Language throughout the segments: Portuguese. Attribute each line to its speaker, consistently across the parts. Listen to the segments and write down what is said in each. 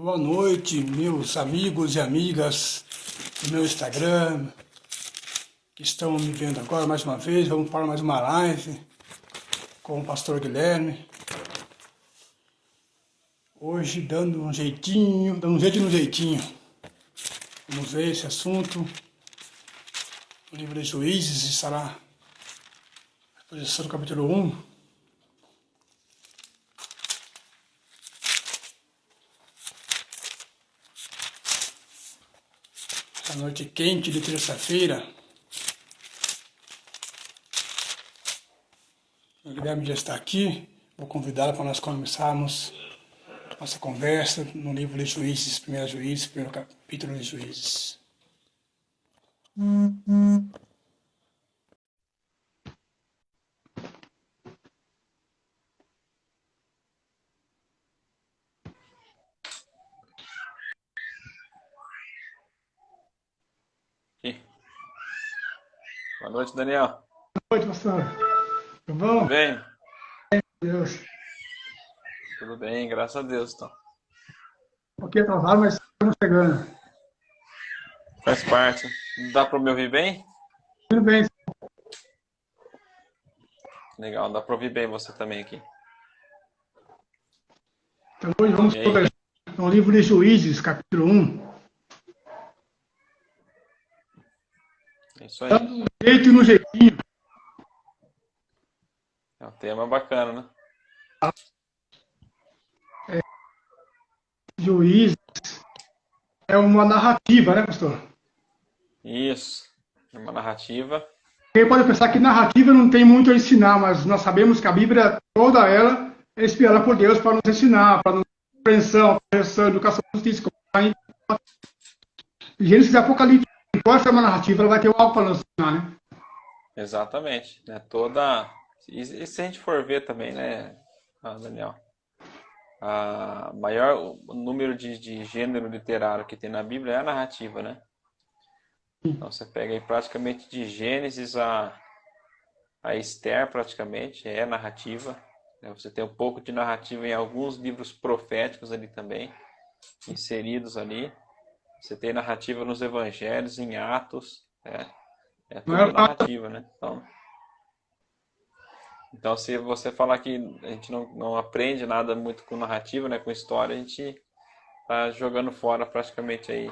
Speaker 1: Boa noite, meus amigos e amigas do meu Instagram, que estão me vendo agora mais uma vez. Vamos para mais uma live com o pastor Guilherme. Hoje dando um jeito no jeitinho. Vamos ver esse assunto. O livro de Juízes estará na exposição do capítulo 1. Essa noite quente de terça-feira. O Guilherme já está aqui. Vou convidá-lo para nós começarmos nossa conversa no livro de Juízes, 1 Juízes, primeiro capítulo de Juízes.
Speaker 2: Aqui. Boa noite, Daniel.
Speaker 1: Boa noite, pastor. Tudo
Speaker 2: Tudo
Speaker 1: bom?
Speaker 2: bem?
Speaker 1: Deus.
Speaker 2: Tudo bem, graças a Deus. Então.
Speaker 1: Um pouquinho atrasado, mas estamos chegando.
Speaker 2: Faz parte. Dá para me ouvir bem?
Speaker 1: Tudo bem.
Speaker 2: Legal, dá para ouvir bem você também aqui.
Speaker 1: Então hoje vamos
Speaker 2: E aí?
Speaker 1: conversar no livro de Juízes, capítulo 1.
Speaker 2: É isso aí.
Speaker 1: Dando um jeito no jeitinho.
Speaker 2: É um tema bacana, né?
Speaker 1: Juízes é uma narrativa, né, pastor?
Speaker 2: Isso. É uma narrativa.
Speaker 1: Quem pode pensar que narrativa não tem muito a ensinar, mas nós sabemos que a Bíblia, toda ela, é inspirada por Deus para nos ensinar, para nos dar compreensão, correção, educação, justiça. Gênesis e Apocalipse, enquanto é uma narrativa, ela vai ter algo para nos ensinar, né?
Speaker 2: Exatamente. Né? Toda. E se a gente for ver também, né, Daniel? A maior número de gênero literário que tem na Bíblia é a narrativa, né? Então você pega aí praticamente de Gênesis a Esther, praticamente, é narrativa. Você tem um pouco de narrativa em alguns livros proféticos ali também, inseridos ali. Você tem narrativa nos evangelhos, em Atos. É tudo narrativa, né? Então, se você falar que a gente não aprende nada muito com narrativa, né, com história, a gente tá jogando fora praticamente aí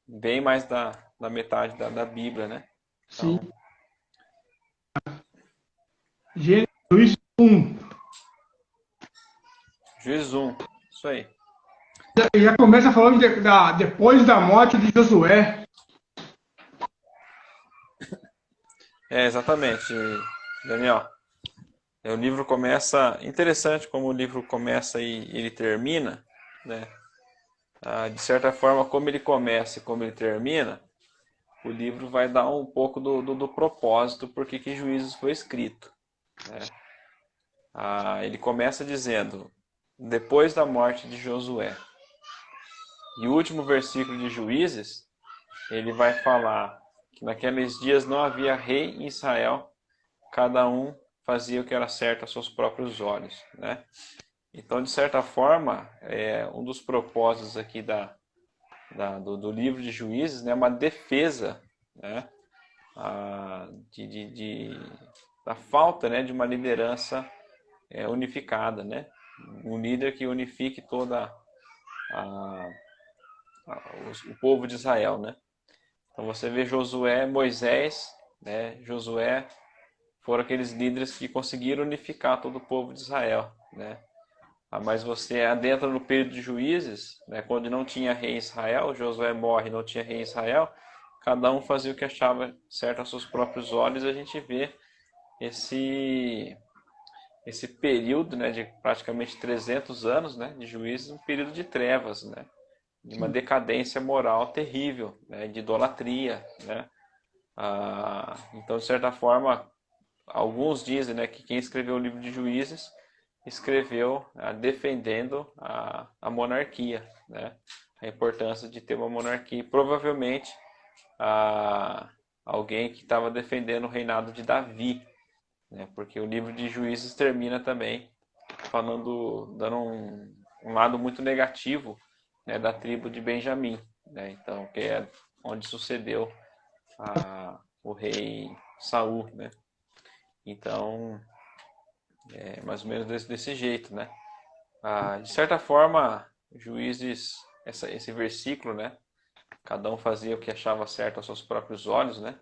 Speaker 2: bem mais da metade da Bíblia, né?
Speaker 1: Sim.
Speaker 2: Então,
Speaker 1: Gênesis 1.
Speaker 2: Juízes 1, isso aí.
Speaker 1: Já começa falando depois da morte de Josué.
Speaker 2: Exatamente, Daniel. O livro começa, interessante como o livro começa e ele termina, né? De certa forma, como ele começa e como ele termina, o livro vai dar um pouco do propósito por que Juízes foi escrito, né? Ele começa dizendo, depois da morte de Josué. E o último versículo de Juízes, ele vai falar que naqueles dias não havia rei em Israel, cada um fazia o que era certo aos seus próprios olhos, né? Então, de certa forma, um dos propósitos aqui do livro de Juízes, né, é uma defesa, né, da falta, né, de uma liderança unificada, né? Um líder que unifique toda o povo de Israel, né? Então você vê Josué, Moisés, né? Josué foram aqueles líderes que conseguiram unificar todo o povo de Israel, né? Mas você adentra no período de Juízes, né? Quando não tinha rei em Israel, Josué morre, não tinha rei em Israel, cada um fazia o que achava certo aos seus próprios olhos. A gente vê esse período, né, de praticamente 300 anos, né, de Juízes, um período de trevas, né, de uma decadência moral terrível, né, de idolatria, né. Então, de certa forma, alguns dizem, né, que quem escreveu o livro de Juízes escreveu defendendo a monarquia, né, a importância de ter uma monarquia. E provavelmente alguém que estava defendendo o reinado de Davi, né, porque o livro de Juízes termina também dando um lado muito negativo né, da tribo de Benjamim, né? Então, que é onde sucedeu o rei Saul, né? Então, é mais ou menos desse jeito, né? De certa forma, Juízes, esse versículo, né? Cada um fazia o que achava certo aos seus próprios olhos, né?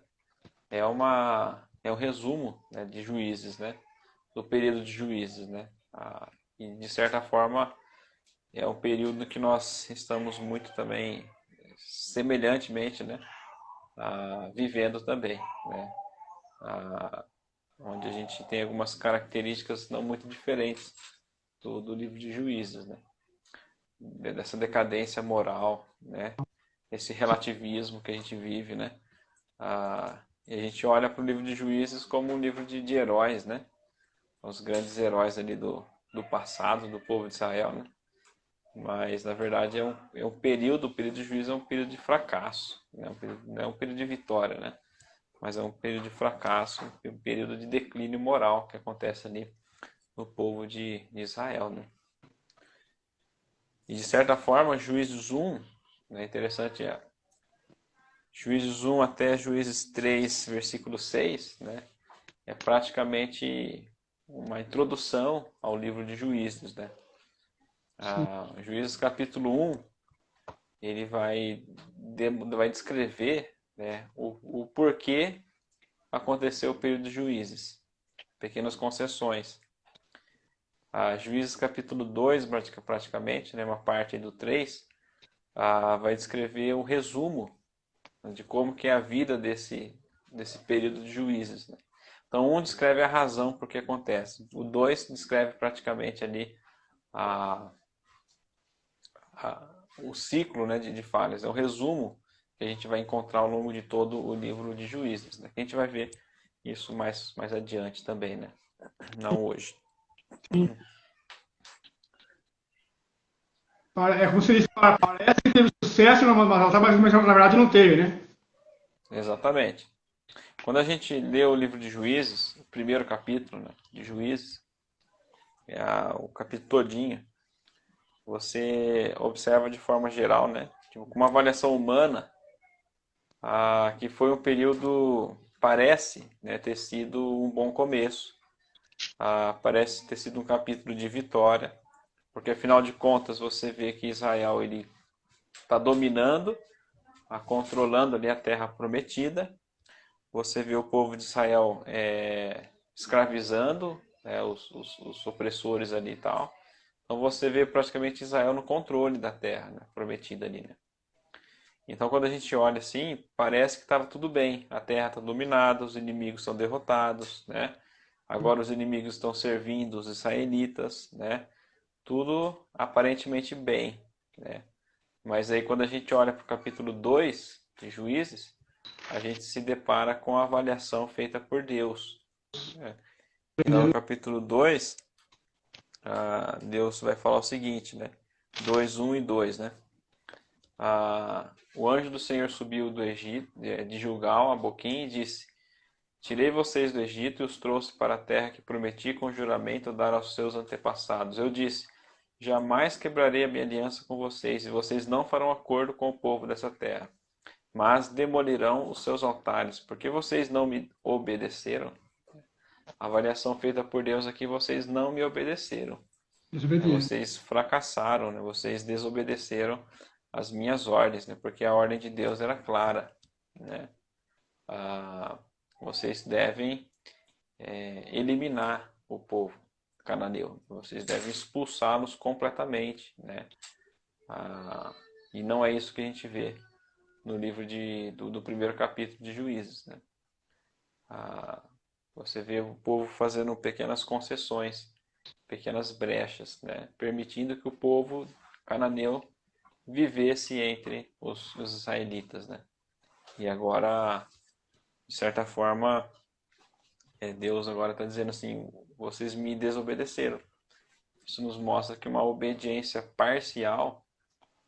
Speaker 2: É um resumo, né, de Juízes, né? Do período de Juízes, né? E de certa forma é um período que nós estamos muito também semelhantemente, né? Vivendo também, né? Onde a gente tem algumas características não muito diferentes do livro de Juízes, né? Dessa decadência moral, né? Esse relativismo que a gente vive, né? E a gente olha para o livro de Juízes como um livro de heróis, né? Os grandes heróis ali do passado, do povo de Israel, né? Mas, na verdade, o período de Juízes é um período de fracasso, né? Não é um período de vitória, né? Mas é um período de fracasso, um período de declínio moral que acontece ali no povo de Israel, né? E, de certa forma, Juízes 1, né, interessante, Juízes 1 até Juízes 3, versículo 6, né, é praticamente uma introdução ao livro de Juízes, né? Juízes capítulo 1, ele vai descrever, né, o porquê aconteceu o período de Juízes, pequenas concessões. Juízes capítulo 2, praticamente, né, uma parte do 3, vai descrever o resumo de como que é a vida desse período de Juízes, né? Então, um descreve a razão por que acontece. O 2 descreve praticamente ali o ciclo, né, de falhas. É o resumo que a gente vai encontrar ao longo de todo o livro de Juízes, né? A gente vai ver isso mais adiante também, né? Não hoje.
Speaker 1: Sim. É como se eles falaram, parece que teve sucesso, mas na verdade não teve, né?
Speaker 2: Exatamente. Quando a gente lê o livro de Juízes, o primeiro capítulo, né, de Juízes, o capítulo todinho, você observa de forma geral, né, tipo, com uma avaliação humana, que foi um período, parece, né, ter sido um bom começo, parece ter sido um capítulo de vitória, porque afinal de contas você vê que Israel ele está dominando, controlando ali a terra prometida. Você vê o povo de Israel escravizando, os opressores ali e tal. Então você vê praticamente Israel no controle da terra, né, prometida ali, né? Então quando a gente olha assim, parece que estava tudo bem. A terra está dominada, os inimigos são derrotados, né? Agora os inimigos estão servindo os israelitas, né? Tudo aparentemente bem, né? Mas aí quando a gente olha para o capítulo 2 de Juízes, a gente se depara com a avaliação feita por Deus, né? E no capítulo 2, Deus vai falar o seguinte, né? 2, 1 e 2, né? O anjo do Senhor subiu do Egito, de Gilgal a Boquim, e disse: Tirei vocês do Egito e os trouxe para a terra que prometi com juramento dar aos seus antepassados. Eu disse: Jamais quebrarei a minha aliança com vocês, e vocês não farão acordo com o povo dessa terra, mas demolirão os seus altares, porque vocês não me obedeceram. A avaliação feita por Deus aqui, vocês não me obedeceram. Vocês fracassaram, né? Vocês desobedeceram as minhas ordens, né? Porque a ordem de Deus era clara, né? Vocês devem eliminar o povo cananeu. Vocês devem expulsá-los completamente, né? E não é isso que a gente vê no livro do primeiro capítulo de Juízes, né? Você vê o povo fazendo pequenas concessões, pequenas brechas, né? Permitindo que o povo cananeu vivesse entre os israelitas, né? E agora, de certa forma, Deus agora está dizendo assim: vocês me desobedeceram. Isso nos mostra que uma obediência parcial,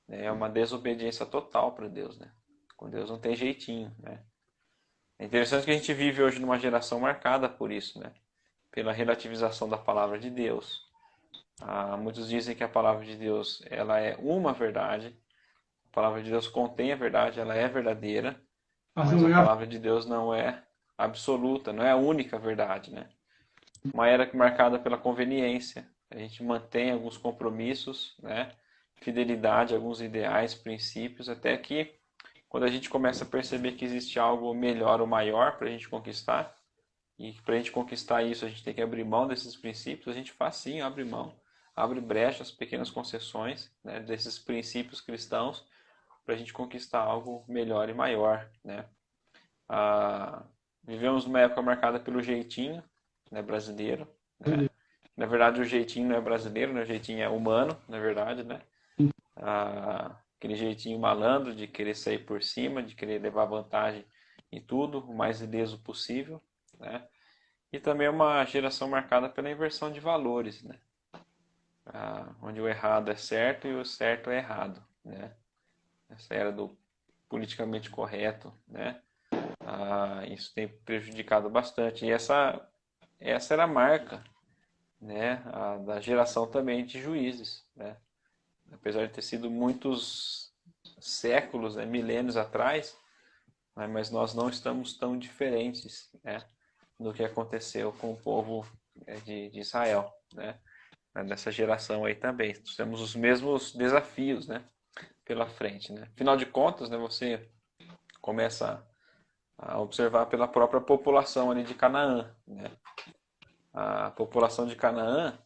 Speaker 2: né, é uma desobediência total para Deus, né? Com Deus não tem jeitinho, né? É interessante que a gente vive hoje numa geração marcada por isso, né? Pela relativização da palavra de Deus. Muitos dizem que a palavra de Deus ela é uma verdade, A palavra de Deus contém a verdade, ela é verdadeira,
Speaker 1: Mas
Speaker 2: mas
Speaker 1: não
Speaker 2: a
Speaker 1: é
Speaker 2: palavra de Deus não é absoluta, não é a única verdade, né? Uma era marcada pela conveniência. A gente mantém alguns compromissos, né? Fidelidade a alguns ideais, princípios, até que quando a gente começa a perceber que existe algo melhor ou maior para a gente conquistar, e para a gente conquistar isso a gente tem que abrir mão desses princípios, a gente faz sim, abre mão, abre brechas, pequenas concessões, né, desses princípios cristãos para a gente conquistar algo melhor e maior, né? Ah, vivemos numa época marcada pelo jeitinho, né, brasileiro, né? Na verdade, o jeitinho não é brasileiro, né? O jeitinho é humano, na verdade, né? Aquele jeitinho malandro de querer sair por cima, de querer levar vantagem em tudo, o mais ileso possível, né? E também é uma geração marcada pela inversão de valores, né? Onde o errado é certo e o certo é errado, né? Essa era do politicamente correto, né? Isso tem prejudicado bastante. E essa era a marca, né? Da geração também de juízes, né? Apesar de ter sido muitos séculos, né, milênios atrás, né, mas nós não estamos tão diferentes, né, do que aconteceu com o povo de Israel, né, nessa geração aí também. Nós temos os mesmos desafios, né, pela frente, né. Afinal de contas, né, você começa a observar pela própria população ali de Canaã, né. A população de Canaã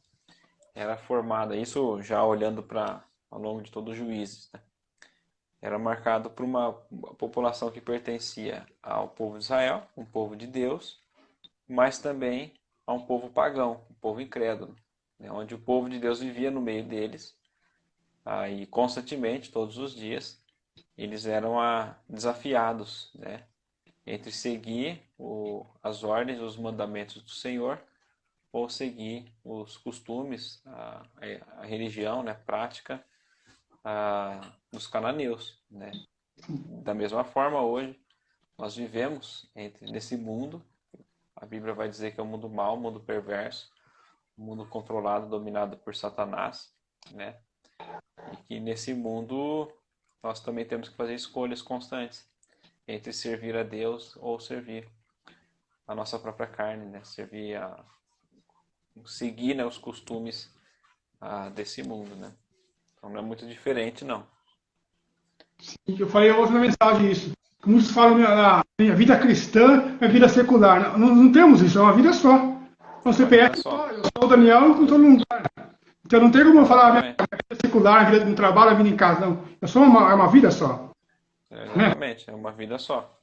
Speaker 2: era formada, isso já olhando para ao longo de todos os juízes, né? Era marcado por uma população que pertencia ao povo de Israel, um povo de Deus, mas também a um povo pagão, um povo incrédulo, né? Onde o povo de Deus vivia no meio deles, e constantemente, todos os dias, eles eram desafiados, né? Entre seguir as ordens, os mandamentos do Senhor, ou seguir os costumes, a religião, né, prática dos cananeus, né? Da mesma forma, hoje nós vivemos nesse mundo. A Bíblia vai dizer que é um mundo mau, um mundo perverso, um mundo controlado, dominado por Satanás, né? E que nesse mundo nós também temos que fazer escolhas constantes entre servir a Deus ou servir a nossa própria carne, né? Seguir, né, os costumes desse mundo, né? Então não é muito diferente, não.
Speaker 1: Eu falei hoje na mensagem isso. Muitos falam a vida cristã é vida secular. Não, não temos isso, é uma vida só. Então,
Speaker 2: Uma vida
Speaker 1: CPF,
Speaker 2: só.
Speaker 1: eu sou o Daniel, eu não estou num lugar. Então não tem como eu falar a minha
Speaker 2: Exatamente.
Speaker 1: vida secular, a vida no trabalho, a vida em casa. Não. É só uma vida só. Né?
Speaker 2: Exatamente. É uma vida só.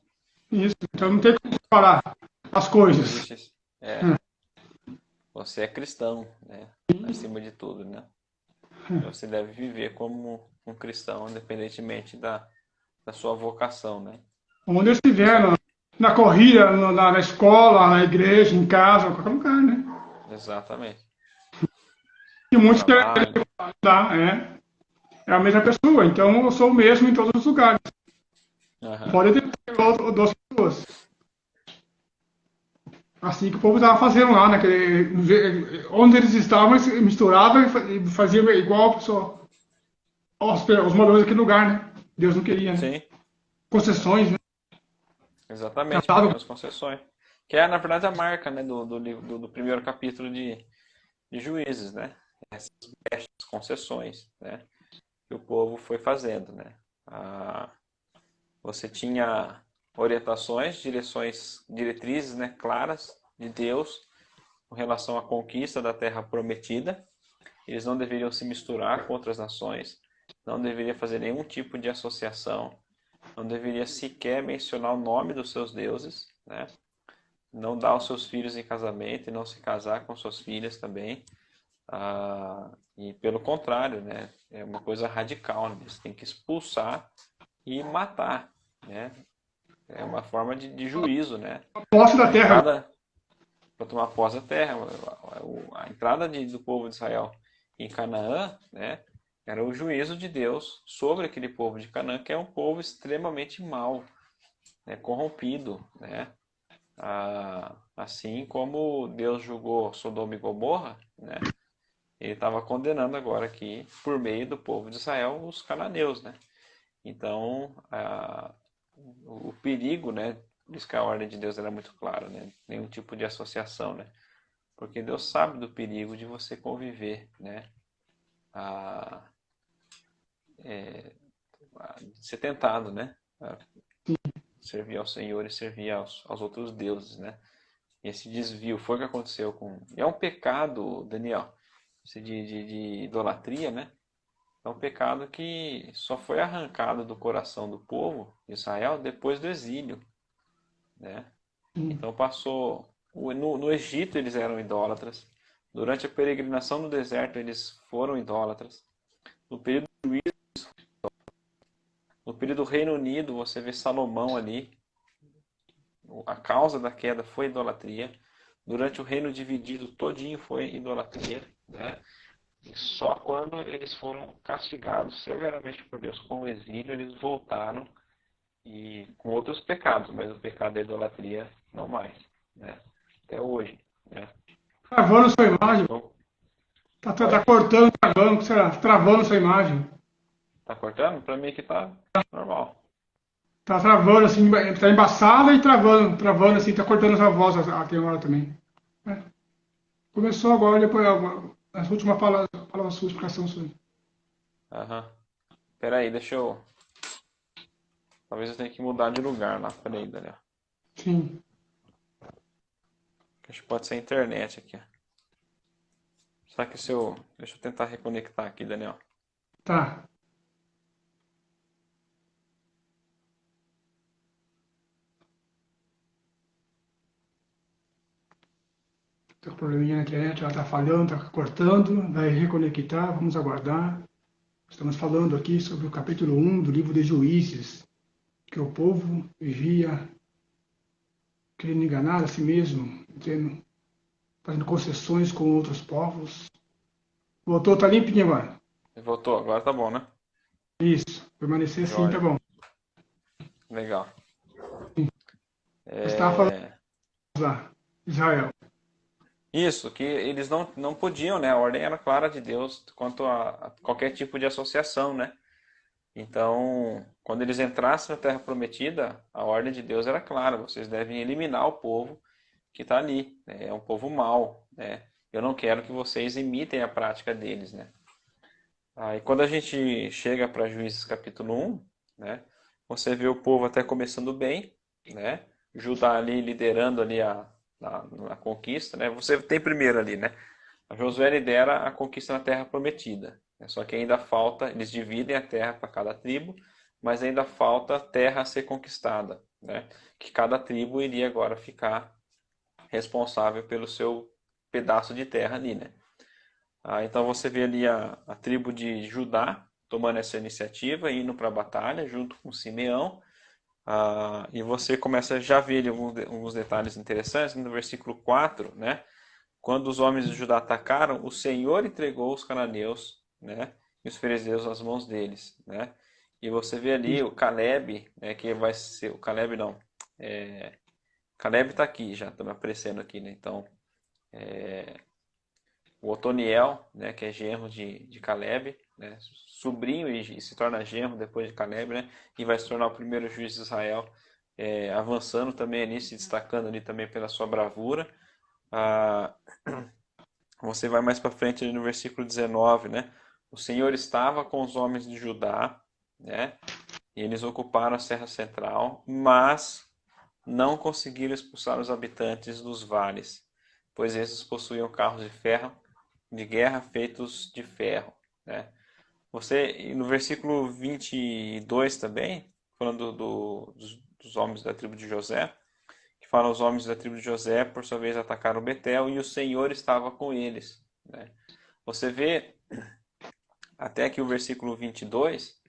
Speaker 1: Isso. Então
Speaker 2: Né?
Speaker 1: não tem como falar as
Speaker 2: Não
Speaker 1: coisas.
Speaker 2: existe. Você é cristão, né? Acima de tudo, né? Você deve viver como um cristão, independentemente da sua vocação, né?
Speaker 1: Onde eu estiver,
Speaker 2: Isso,
Speaker 1: na corrida, na escola, na igreja, em casa, em qualquer lugar, né?
Speaker 2: exatamente.
Speaker 1: E
Speaker 2: No
Speaker 1: muitos querem
Speaker 2: trabalho.
Speaker 1: ajudar, é a mesma pessoa. Então eu sou o mesmo em todos os lugares.
Speaker 2: Aham.
Speaker 1: Pode ter duas pessoas. Assim que o povo estava fazendo lá, né? Onde eles estavam, eles misturavam e faziam igual a pessoa. Os moradores daquele lugar, né? Deus não queria, né?
Speaker 2: Sim,
Speaker 1: Concessões, né?
Speaker 2: exatamente.
Speaker 1: Casado.
Speaker 2: Pequenas concessões. Que é, na verdade, a marca, né, do primeiro capítulo de Juízes, né? Essas brechas, concessões, né? Que o povo foi fazendo, né? Você tinha orientações, diretrizes, né, claras de Deus com relação à conquista da terra prometida. Eles não deveriam se misturar com outras nações, não deveria fazer nenhum tipo de associação, não deveria sequer mencionar o nome dos seus deuses, né? Não dar os seus filhos em casamento e não se casar com suas filhas também. E pelo contrário, né? É uma coisa radical, né? Você tem que expulsar e matar, né? É uma forma de juízo, né?
Speaker 1: Posse da
Speaker 2: A
Speaker 1: terra.
Speaker 2: entrada para tomar posse da terra, a entrada do povo de Israel em Canaã, né? Era o juízo de Deus sobre aquele povo de Canaã, que é um povo extremamente mau, né? Corrompido, né? Assim como Deus julgou Sodoma e Gomorra, né? Ele estava condenando agora aqui, por meio do povo de Israel, os cananeus, né? Então, o perigo, né? Por isso que a ordem de Deus era muito clara, né? Nenhum tipo de associação, né? Porque Deus sabe do perigo de você conviver, né? A, de ser tentado, né? A servir ao Senhor e servir aos outros deuses, né? E esse desvio foi o que aconteceu com... E é um pecado, Daniel, esse de idolatria, né? É um pecado que só foi arrancado do coração do povo de Israel depois do exílio, né? Então passou... No Egito eles eram idólatras. Durante a peregrinação no deserto eles foram idólatras. No período, no período do Reino Unido você vê Salomão ali. A causa da queda foi idolatria. Durante o reino dividido todinho foi idolatria, né? E só quando eles foram castigados severamente por Deus com o exílio, eles voltaram e com outros pecados, mas o pecado da idolatria não mais, né? Até hoje, né?
Speaker 1: Travando sua imagem.
Speaker 2: Então,
Speaker 1: Tá
Speaker 2: oi?
Speaker 1: cortando, travando, sei lá, travando sua imagem.
Speaker 2: Tá cortando? Pra mim aqui tá normal.
Speaker 1: Tá travando assim, tá embaçada e travando assim, tá cortando sua voz até agora também. É. Começou agora, depois a última palavra sua, explicação sua.
Speaker 2: Aham. Pera aí, deixa eu... Talvez eu tenha que mudar de lugar lá. Pera aí, Daniel.
Speaker 1: Sim,
Speaker 2: Acho que pode ser a internet aqui. Será que se eu... Deixa eu tentar reconectar aqui, Daniel.
Speaker 1: tá. Tá com probleminha na internet, ela tá falhando, tá cortando, vai reconectar, vamos aguardar. Estamos falando aqui sobre o capítulo 1 do livro de Juízes, que o povo vivia querendo enganar a si mesmo, fazendo concessões com outros povos. Voltou, tá limpinho agora.
Speaker 2: Voltou, agora tá bom, né?
Speaker 1: Isso, permanecer assim, tá
Speaker 2: Joia.
Speaker 1: bom.
Speaker 2: Legal.
Speaker 1: Você estava falando
Speaker 2: É...
Speaker 1: lá, Israel.
Speaker 2: Isso, que eles não podiam, né? A ordem era clara de Deus quanto a qualquer tipo de associação, né? Então, quando eles entrassem na Terra Prometida, a ordem de Deus era clara: vocês devem eliminar o povo que está ali, né? É um povo mau, né? Eu não quero que vocês imitem a prática deles, né? Aí, quando a gente chega para Juízes capítulo 1, né? Você vê o povo até começando bem, né? Judá ali liderando ali a conquista, né? Você tem primeiro ali, né? A Josué lidera a conquista na Terra Prometida, né? Só que ainda falta, eles dividem a terra para cada tribo, mas ainda falta terra a ser conquistada, né? Que cada tribo iria agora ficar responsável pelo seu pedaço de terra ali, né? Então você vê ali a tribo de Judá tomando essa iniciativa, indo para a batalha junto com Simeão. E você começa a já ver ali alguns detalhes interessantes no versículo 4, né? Quando os homens de Judá atacaram, o Senhor entregou os cananeus, né? E os filisteus nas mãos deles, né? E você vê ali o Caleb, né? Que vai ser o Caleb não, Caleb está aqui já, está me aparecendo aqui, né? Então o Otoniel, né, que é genro de Caleb, né, sobrinho e se torna genro depois de Caleb, né, e vai se tornar o primeiro juiz de Israel, avançando também ali, se destacando ali também pela sua bravura. Ah, você vai mais para frente ali no versículo 19, né, o Senhor estava com os homens de Judá, né, e eles ocuparam a Serra Central, mas não conseguiram expulsar os habitantes dos vales, pois esses possuíam carros de ferro de guerra feitos de ferro, né? Você, no versículo 22 também, falando dos homens da tribo de José, que fala os homens da tribo de José, por sua vez, atacaram Betel e o Senhor estava com eles, né? Você vê até aqui o versículo 22,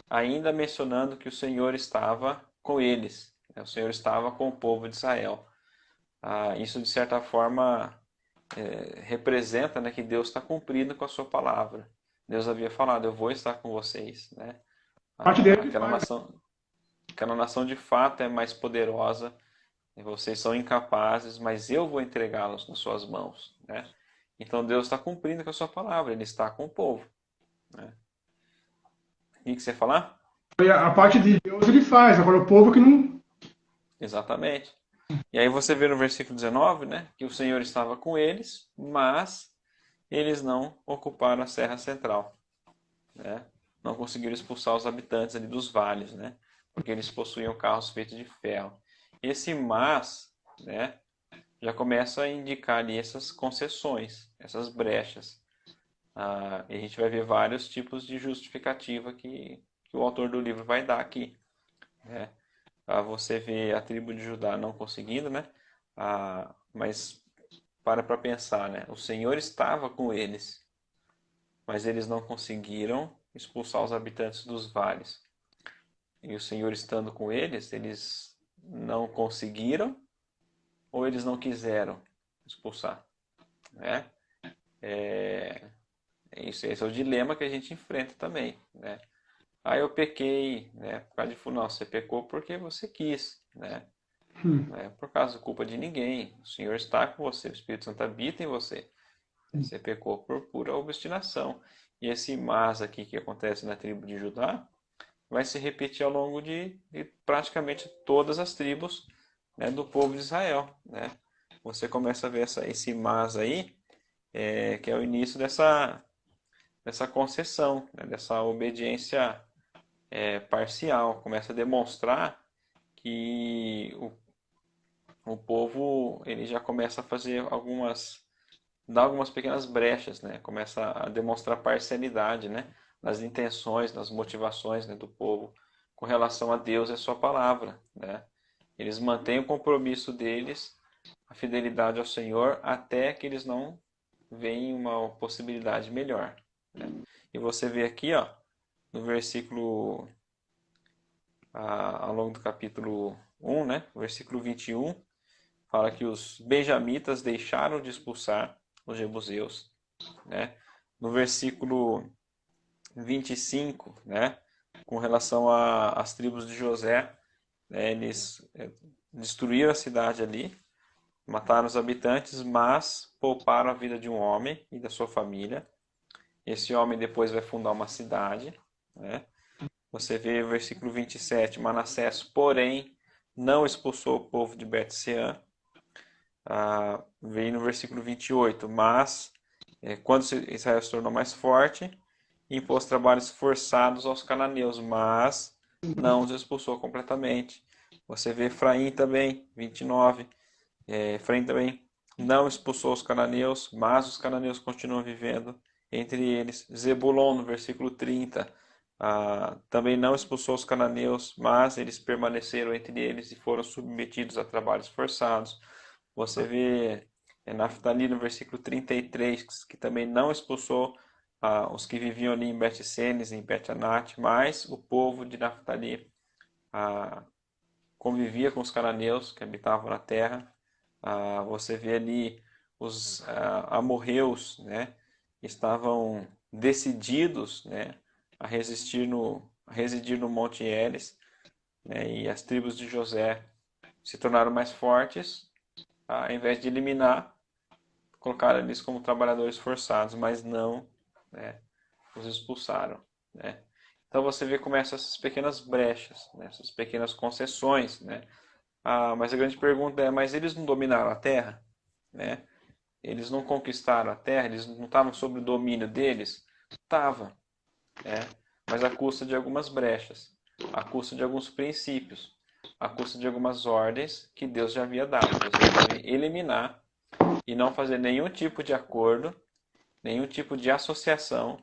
Speaker 2: ainda mencionando que o Senhor estava com eles, né? O Senhor estava com o povo de Israel. Isso, de certa forma, representa, né, que Deus está cumprindo com a sua palavra. Deus havia falado: eu vou estar com vocês, né?
Speaker 1: Parte dele que
Speaker 2: Aquela
Speaker 1: faz.
Speaker 2: nação, aquela nação de fato é mais poderosa, e vocês são incapazes, mas eu vou entregá-los nas suas mãos, né? Então Deus está cumprindo com a sua palavra, Ele está com o povo, né? O que você ia falar?
Speaker 1: A parte de Deus ele faz, agora o povo que não.
Speaker 2: Exatamente. E aí você vê no versículo 19, né, que o Senhor estava com eles, mas eles não ocuparam a Serra Central, né? Não conseguiram expulsar os habitantes ali dos vales, né? Porque eles possuíam carros feitos de ferro. Esse mas, né, já começa a indicar ali essas concessões, essas brechas. E a gente vai ver vários tipos de justificativa que o autor do livro vai dar aqui, né? Você vê a tribo de Judá não conseguindo, né? Mas para pensar, né? O Senhor estava com eles, mas eles não conseguiram expulsar os habitantes dos vales. E o Senhor estando com eles não conseguiram ou eles não quiseram expulsar, né? Esse é o dilema que a gente enfrenta também, né? Eu pequei, né? Por causa de não, você pecou porque você quis, né? Não é por causa de culpa de ninguém. O Senhor está com você, o Espírito Santo habita em você. Você pecou por pura obstinação. E esse mas aqui que acontece na tribo de Judá vai se repetir ao longo de praticamente todas as tribos, né, do povo de Israel, né? Você começa a ver esse mas aí, que é o início dessa concessão, né, dessa obediência parcial. Começa a demonstrar que o povo ele já começa a fazer dar algumas pequenas brechas, né? Começa a demonstrar parcialidade, né? Nas intenções, nas motivações, né, do povo com relação a Deus e a sua palavra, né? Eles mantêm o compromisso deles, a fidelidade ao Senhor, até que eles não veem uma possibilidade melhor, né? E você vê aqui, ó, no versículo, ao longo do capítulo 1, né? Versículo 21, fala que os benjamitas deixaram de expulsar os jebuseus, né? No versículo 25, né, com relação às tribos de José, né, eles destruíram a cidade ali, mataram os habitantes, mas pouparam a vida de um homem e da sua família. Esse homem depois vai fundar uma cidade, né? Você vê o versículo 27, Manassés, porém, não expulsou o povo de Bet-sean. Vem no versículo 28, mas quando Israel se tornou mais forte, impôs trabalhos forçados aos cananeus, mas não os expulsou completamente. Você vê Efraim também, 29. Efraim também não expulsou os cananeus, mas os cananeus continuam vivendo entre eles. Zebulon, no versículo 30, também não expulsou os cananeus, mas eles permaneceram entre eles e foram submetidos a trabalhos forçados. Você vê Naftali no versículo 33, que também não expulsou os que viviam ali em Bet-Semes, em Bet-Anat, mas o povo de Naftali convivia com os cananeus que habitavam na terra. Você vê ali os amorreus, né, estavam decididos, né, a residir no Monte Heres, né, e as tribos de José se tornaram mais fortes, ao invés de eliminar, colocaram eles como trabalhadores forçados, mas não, né, os expulsaram, né? Então você vê como essas pequenas brechas, né, essas pequenas concessões, né? Mas a grande pergunta é, mas eles não dominaram a terra, né? Eles não conquistaram a terra, eles não estavam sob o domínio deles? Tava, né? Mas à custa de algumas brechas, à custa de alguns princípios, à custa de algumas ordens que Deus já havia dado. Deus deve eliminar e não fazer nenhum tipo de acordo, nenhum tipo de associação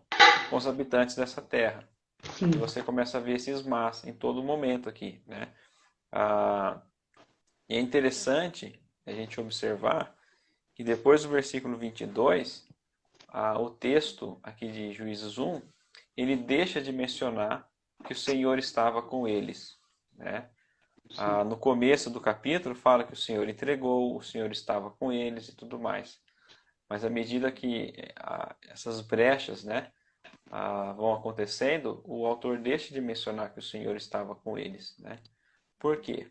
Speaker 2: com os habitantes dessa terra.
Speaker 1: Sim.
Speaker 2: E você começa a ver esses mas em todo momento aqui, né? Ah, e é interessante a gente observar que depois do versículo 22, o texto aqui de Juízes 1, ele deixa de mencionar que o Senhor estava com eles, né? No começo do capítulo fala que o Senhor entregou, o Senhor estava com eles e tudo mais. Mas à medida que essas brechas, né, vão acontecendo, o autor deixa de mencionar que o Senhor estava com eles, né? Por quê?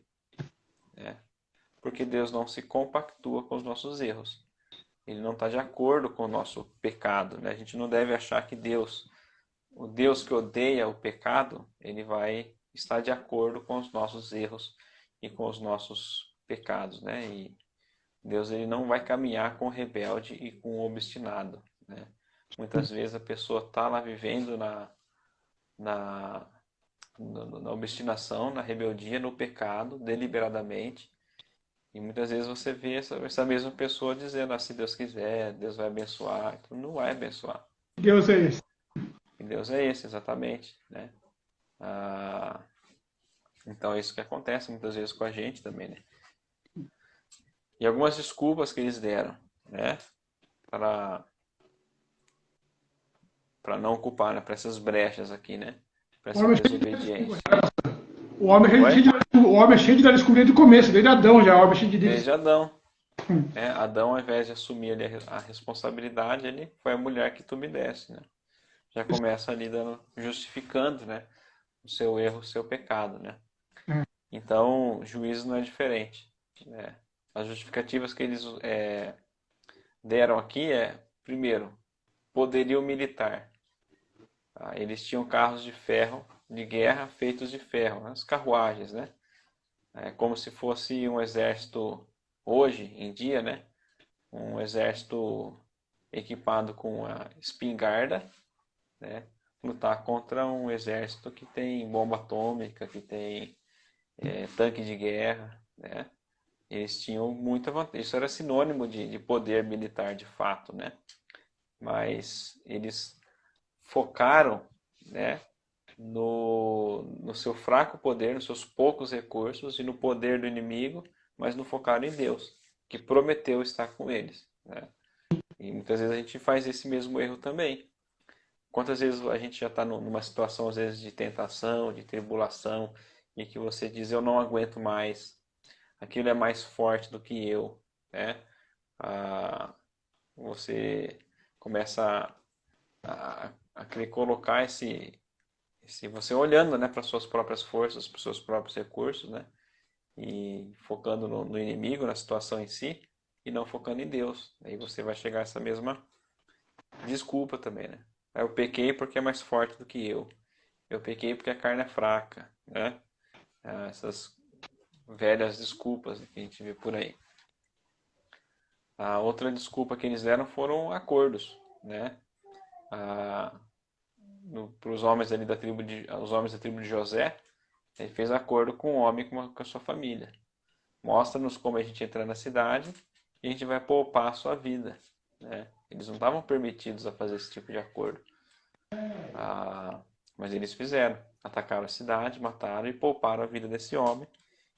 Speaker 2: Porque Deus não se compactua com os nossos erros. Ele não está de acordo com o nosso pecado, né? A gente não deve achar que Deus o Deus que odeia o pecado, ele vai estar de acordo com os nossos erros e com os nossos pecados, né? E Deus ele não vai caminhar com o rebelde e com o obstinado, né? Muitas vezes a pessoa está lá vivendo na, na obstinação, na rebeldia, no pecado, deliberadamente. E muitas vezes você vê essa mesma pessoa dizendo, se Deus quiser, Deus vai abençoar. Então, não vai abençoar.
Speaker 1: Deus é esse.
Speaker 2: E Deus é esse, exatamente, né? Ah, então é isso que acontece muitas vezes com a gente também, né? E algumas desculpas que eles deram, né? Para não ocupar, né? Para essas brechas aqui, né? Para
Speaker 1: O
Speaker 2: essa
Speaker 1: homem,
Speaker 2: desobediência.
Speaker 1: é
Speaker 2: Oi?
Speaker 1: cheio o homem é cheio de dar desculpa desde o começo, desde Adão já, o homem é cheio de
Speaker 2: Desde
Speaker 1: Deus.
Speaker 2: Adão. Né? Adão, ao invés de assumir ali a responsabilidade, ele foi a mulher que tu me desse, né? Já começa ali justificando, né? O seu erro, o seu pecado, né? Então, juízo não é diferente, né? As justificativas que eles deram aqui primeiro, poderio militar. Tá? Eles tinham carros de ferro, de guerra, feitos de ferro, as carruagens, né? É como se fosse um exército hoje em dia, né? Um exército equipado com a espingarda, né? Lutar contra um exército que tem bomba atômica, que tem tanque de guerra, né? Eles tinham muita vantagem. Isso era sinônimo de poder militar de fato, né? Mas eles focaram, né, no seu fraco poder, nos seus poucos recursos e no poder do inimigo, mas não focaram em Deus, que prometeu estar com eles, né? E muitas vezes a gente faz esse mesmo erro também. Quantas vezes a gente já está numa situação, às vezes, de tentação, de tribulação, e que você diz, eu não aguento mais, aquilo é mais forte do que eu, né? Você começa a querer colocar você olhando, né, para suas próprias forças, para os seus próprios recursos, né? E focando no inimigo, na situação em si, e não focando em Deus. Aí você vai chegar a essa mesma desculpa também, né? Eu pequei porque é mais forte do que eu. Eu pequei porque a carne é fraca, né? Essas velhas desculpas que a gente vê por aí. A outra desculpa que eles deram foram acordos, né? Para os homens ali os homens da tribo de José, ele fez acordo com o homem com a sua família. Mostra-nos como a gente entra na cidade e a gente vai poupar a sua vida, né? Eles não estavam permitidos a fazer esse tipo de acordo. Mas eles fizeram. Atacaram a cidade, mataram e pouparam a vida desse homem.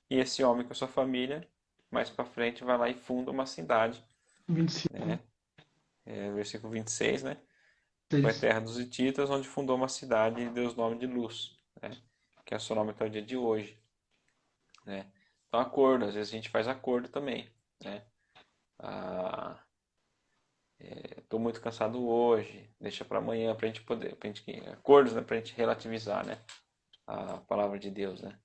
Speaker 2: E esse homem com a sua família, mais para frente, vai lá e funda uma cidade.
Speaker 1: 25.
Speaker 2: Né? Versículo 26, né? Foi a
Speaker 1: 6.
Speaker 2: terra dos hititas, onde fundou uma cidade e deu o nome de Luz, né? Que é o seu nome até o dia de hoje. Né? Então, acordo. Às vezes a gente faz acordo também. Né? Estou muito cansado hoje, deixa para amanhã para a gente poder, acordos, né, para a gente relativizar, né, a palavra de Deus, né.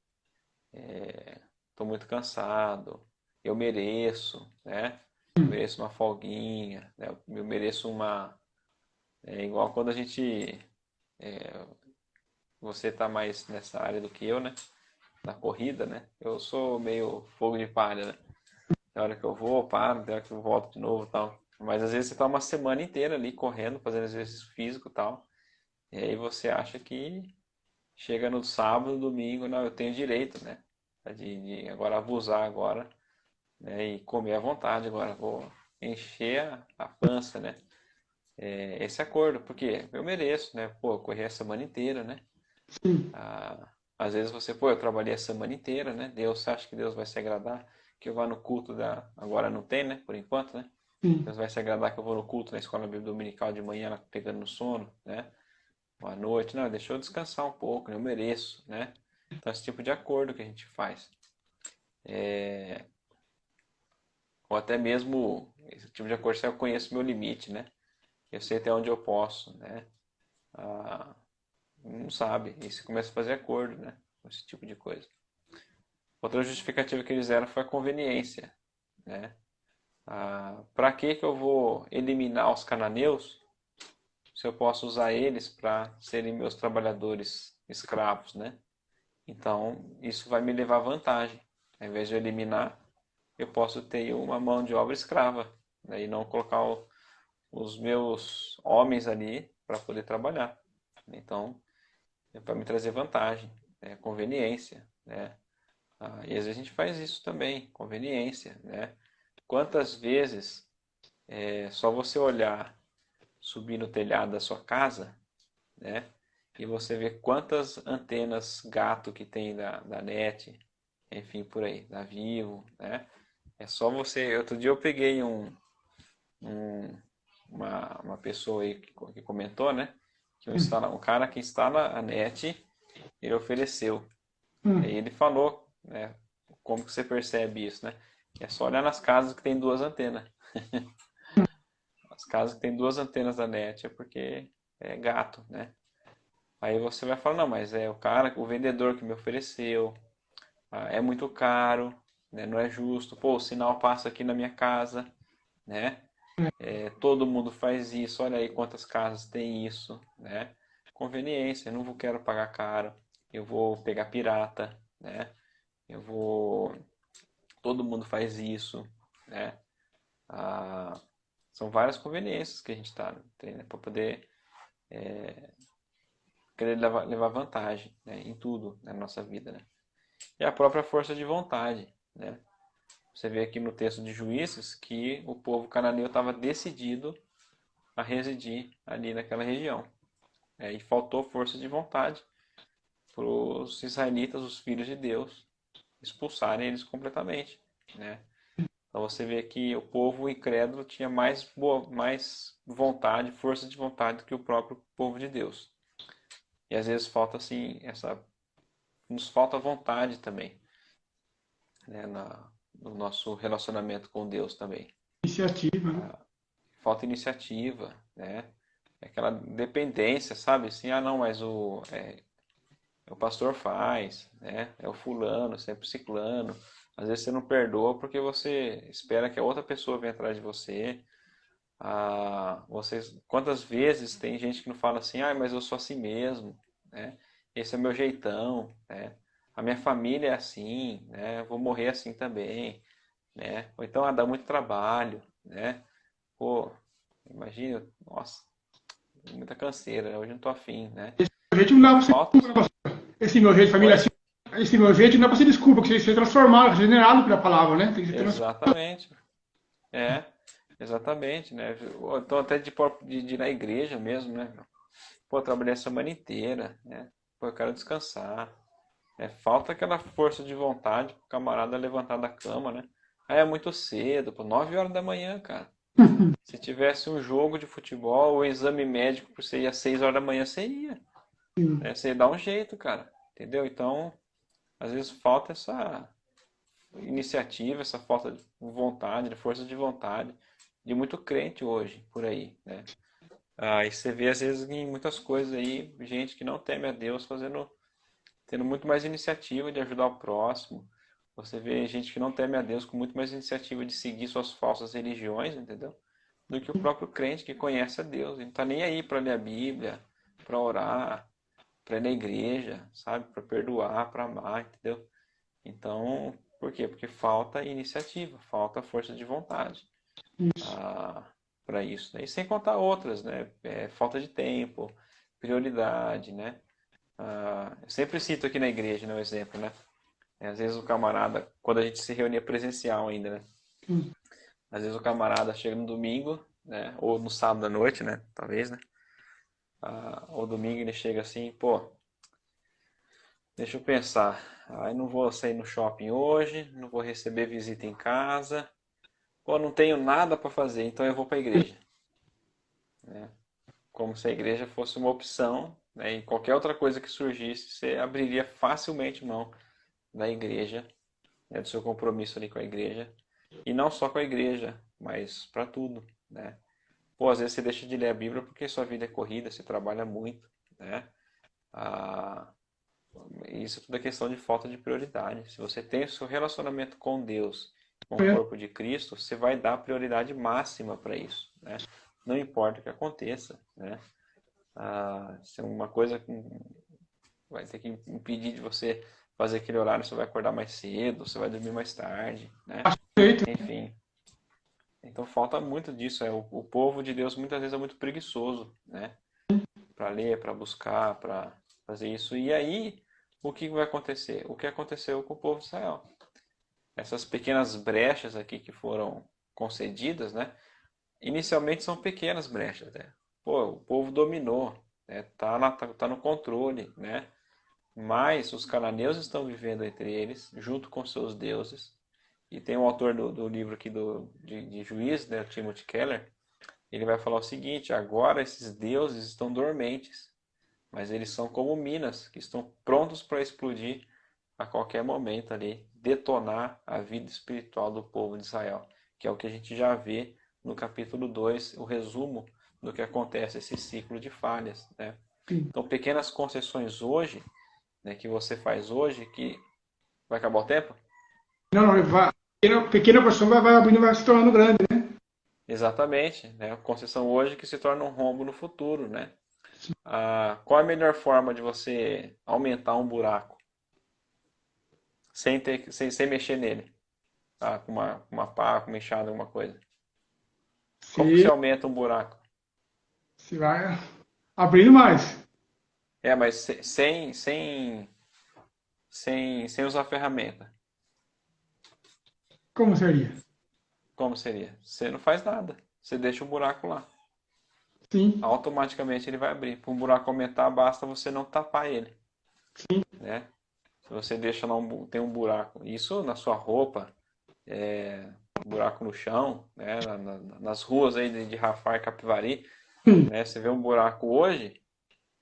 Speaker 2: Estou muito cansado, eu mereço, né, eu mereço uma folguinha, né, eu mereço igual quando a gente, você está mais nessa área do que eu, né, na corrida, né, eu sou meio fogo de palha, né. Na hora que eu vou, eu paro, na hora que eu volto de novo e tal. Mas às vezes você tá uma semana inteira ali correndo, fazendo exercício físico e tal. E aí você acha que chega no sábado, domingo, não, eu tenho direito, né? De agora abusar agora, né? E comer à vontade agora. Vou encher a pança, né? Esse acordo, porque eu mereço, né? Pô, eu corri a semana inteira, né?
Speaker 1: Sim.
Speaker 2: Às vezes você, pô, eu trabalhei a semana inteira, né? Deus, você acha que Deus vai se agradar? Que eu vá no culto agora não tem, né? Por enquanto, né?
Speaker 1: Sim.
Speaker 2: Deus vai se agradar que eu vou no culto na escola dominical de manhã, pegando no sono, né? Ou à noite. Não, deixa eu descansar um pouco, né? Eu mereço, né? Então, esse tipo de acordo que a gente faz. Ou até mesmo, esse tipo de acordo, se eu conheço meu limite, né? Eu sei até onde eu posso, né? Ah, não sabe. E você começa a fazer acordo, né? Com esse tipo de coisa. Outra justificativa que eles deram foi a conveniência, né? Para que eu vou eliminar os cananeus se eu posso usar eles para serem meus trabalhadores escravos, né? Então, isso vai me levar vantagem. Ao invés de eu eliminar, eu posso ter uma mão de obra escrava, né? E não colocar os meus homens ali para poder trabalhar. Então, é para me trazer vantagem, né? Conveniência, né? E às vezes a gente faz isso também, conveniência, né? Quantas vezes é só você olhar, subir no telhado da sua casa, né? E você vê quantas antenas gato que tem da NET, enfim, por aí, da Vivo, né? É só você. Outro dia eu peguei uma pessoa aí que comentou, né? Que um cara que instala a NET, ele ofereceu. Aí
Speaker 1: Hum.
Speaker 2: ele falou, né? Como que você percebe isso, né? É só olhar nas casas que tem duas antenas. As casas que tem duas antenas da NET é porque é gato, né? Aí você vai falar, não, mas é o cara, o vendedor que me ofereceu, é muito caro, né? Não é justo. Pô, o sinal passa aqui na minha casa, né? Todo mundo faz isso, olha aí quantas casas tem isso, né? Conveniência, eu não quero pagar caro, eu vou pegar pirata, né? Eu vou, todo mundo faz isso, né? Ah, são várias conveniências que a gente tem, né? Para poder querer levar vantagem, né? Em tudo na nossa vida, né? E a própria força de vontade, né? Você vê aqui no texto de Juízes que o povo cananeu estava decidido a residir ali naquela região. E faltou força de vontade para os israelitas, os filhos de Deus, expulsarem eles completamente, né? Então você vê que o povo incrédulo tinha mais vontade, força de vontade do que o próprio povo de Deus. E às vezes falta assim, nos falta vontade também, né, no nosso relacionamento com Deus também.
Speaker 1: Iniciativa, né?
Speaker 2: Falta iniciativa, né? Aquela dependência, sabe? Assim, não, mas o pastor faz, né? É o fulano, sempre ciclano. Às vezes você não perdoa porque você espera que a outra pessoa venha atrás de você. Quantas vezes tem gente que não fala assim, mas eu sou assim mesmo, né? Esse é o meu jeitão, né? A minha família é assim, né? Eu vou morrer assim também, né? Ou então, dá muito trabalho, né? Pô, imagina, nossa, muita canseira, né? Hoje eu não tô afim, né?
Speaker 1: O jeito não dá
Speaker 2: Então
Speaker 1: pra ser
Speaker 2: falta.
Speaker 1: desculpa, né, pastor? Esse meu jeito de família
Speaker 2: Oi?
Speaker 1: assim, esse meu jeito não dá pra ser desculpa, porque você é transformado, regenerado pela palavra, né? Tem que ser transformado.
Speaker 2: Exatamente. É, exatamente, né? Ou então até de ir na igreja mesmo, né? Pô, eu trabalhei a semana inteira, né? Pô, eu quero descansar. Falta aquela força de vontade pro camarada levantar da cama, né? Aí é muito cedo, pô, 9 horas da manhã, cara. Se tivesse um jogo de futebol ou exame médico pra você ir às 6 horas da manhã, você ia, né? Você ia dar um jeito, cara. Entendeu? Então, às vezes falta essa iniciativa, essa falta de vontade, de força de vontade de muito crente hoje por aí, né? E você vê às vezes em muitas coisas aí, gente que não teme a Deus tendo muito mais iniciativa de ajudar o próximo. Você vê gente que não teme a Deus com muito mais iniciativa de seguir suas falsas religiões, entendeu? Do que o próprio crente que conhece a Deus. Ele não tá nem aí para ler a Bíblia, para orar, para ir na igreja, sabe? Para perdoar, para amar, entendeu? Então, por quê? Porque falta iniciativa, falta força de vontade para isso, né? E sem contar outras, né? Falta de tempo, prioridade, né? Eu sempre cito aqui na igreja, né, um exemplo, né? Às vezes o camarada, quando a gente se reunia presencial ainda, né? Às vezes o camarada chega no domingo, né? Ou no sábado à noite, né? Talvez, né? Ou domingo ele chega assim, pô, deixa eu pensar. Não vou sair no shopping hoje, não vou receber visita em casa. Pô, não tenho nada para fazer, então eu vou para a igreja, né? Como se a igreja fosse uma opção, né? E qualquer outra coisa que surgisse, você abriria facilmente mão da igreja, né? Do seu compromisso ali com a igreja. E não só com a igreja, mas para tudo, né? Pô, às vezes você deixa de ler a Bíblia porque sua vida é corrida, você trabalha muito, né? Ah, isso tudo é questão de falta de prioridade. Se você tem o seu relacionamento com Deus, com o corpo de Cristo, você vai dar prioridade máxima para isso, né? Não importa o que aconteça, né? Isso é uma coisa que vai ter que impedir de você fazer aquele horário, você vai acordar mais cedo, você vai dormir mais tarde, né?
Speaker 1: Perfeito.
Speaker 2: Enfim, então falta muito disso. O povo de Deus muitas vezes é muito preguiçoso, né? Para ler, para buscar, para fazer isso. E aí, o que vai acontecer? O que aconteceu com o povo de Israel? Essas pequenas brechas aqui que foram concedidas, né? Inicialmente são pequenas brechas, né? Pô, o povo dominou, né? Tá no controle, né? Mas os cananeus estão vivendo entre eles, junto com seus deuses. E tem um autor do livro aqui de Juízes, né, Timothy Keller, ele vai falar o seguinte: agora esses deuses estão dormentes, mas eles são como minas que estão prontos para explodir a qualquer momento ali, detonar a vida espiritual do povo de Israel, que é o que a gente já vê no capítulo 2, o resumo do que acontece, esse ciclo de falhas, né?
Speaker 1: Sim.
Speaker 2: Então, pequenas concessões hoje, né, que você faz hoje, que vai acabar o tempo?
Speaker 1: Não, não, pequena porção vai abrindo, vai se tornando grande, né?
Speaker 2: Exatamente, né? Concessão hoje que se torna um rombo no futuro, né? Qual é a melhor forma de você aumentar um buraco sem mexer nele? Tá? Com uma pá, com uma enxada, alguma coisa. Como que você
Speaker 1: Se,
Speaker 2: aumenta um buraco?
Speaker 1: se vai abrindo mais.
Speaker 2: Mas sem usar ferramenta.
Speaker 1: Como seria?
Speaker 2: Como seria? Você não faz nada. Você deixa o buraco lá.
Speaker 1: Sim,
Speaker 2: Automaticamente ele vai abrir. Para um buraco aumentar, basta você não tapar ele,
Speaker 1: sim,
Speaker 2: né? Se você deixa lá tem um buraco, isso na sua roupa, buraco no chão, né? Nas ruas aí de Rafar e Capivari,
Speaker 1: sim.
Speaker 2: né? Você vê um buraco hoje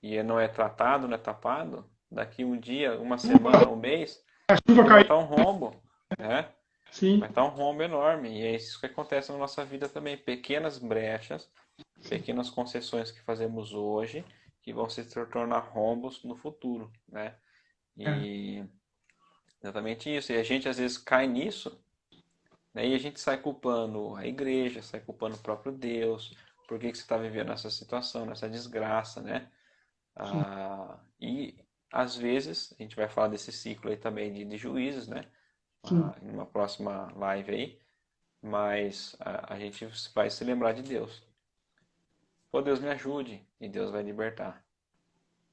Speaker 2: e não é tratado, não é tapado, daqui um dia, uma semana, um mês,
Speaker 1: A chuva
Speaker 2: ele vai
Speaker 1: caiu.
Speaker 2: estar um rombo, né?
Speaker 1: Sim,
Speaker 2: Vai estar um rombo enorme. E é isso que acontece na nossa vida também. Pequenas brechas,
Speaker 1: sim.
Speaker 2: pequenas concessões que fazemos hoje, que vão se tornar rombos no futuro, né?
Speaker 1: É.
Speaker 2: E exatamente isso. E a gente às vezes cai nisso, né? E a gente sai culpando a igreja, sai culpando o próprio Deus. Por que que você está vivendo essa situação, nessa desgraça, né?
Speaker 1: Sim,
Speaker 2: E às vezes, a gente vai falar desse ciclo aí também de juízes, né?
Speaker 1: sim.
Speaker 2: Em uma próxima live aí. Mas a gente vai se lembrar de Deus. Pô, Deus me ajude. E Deus vai libertar.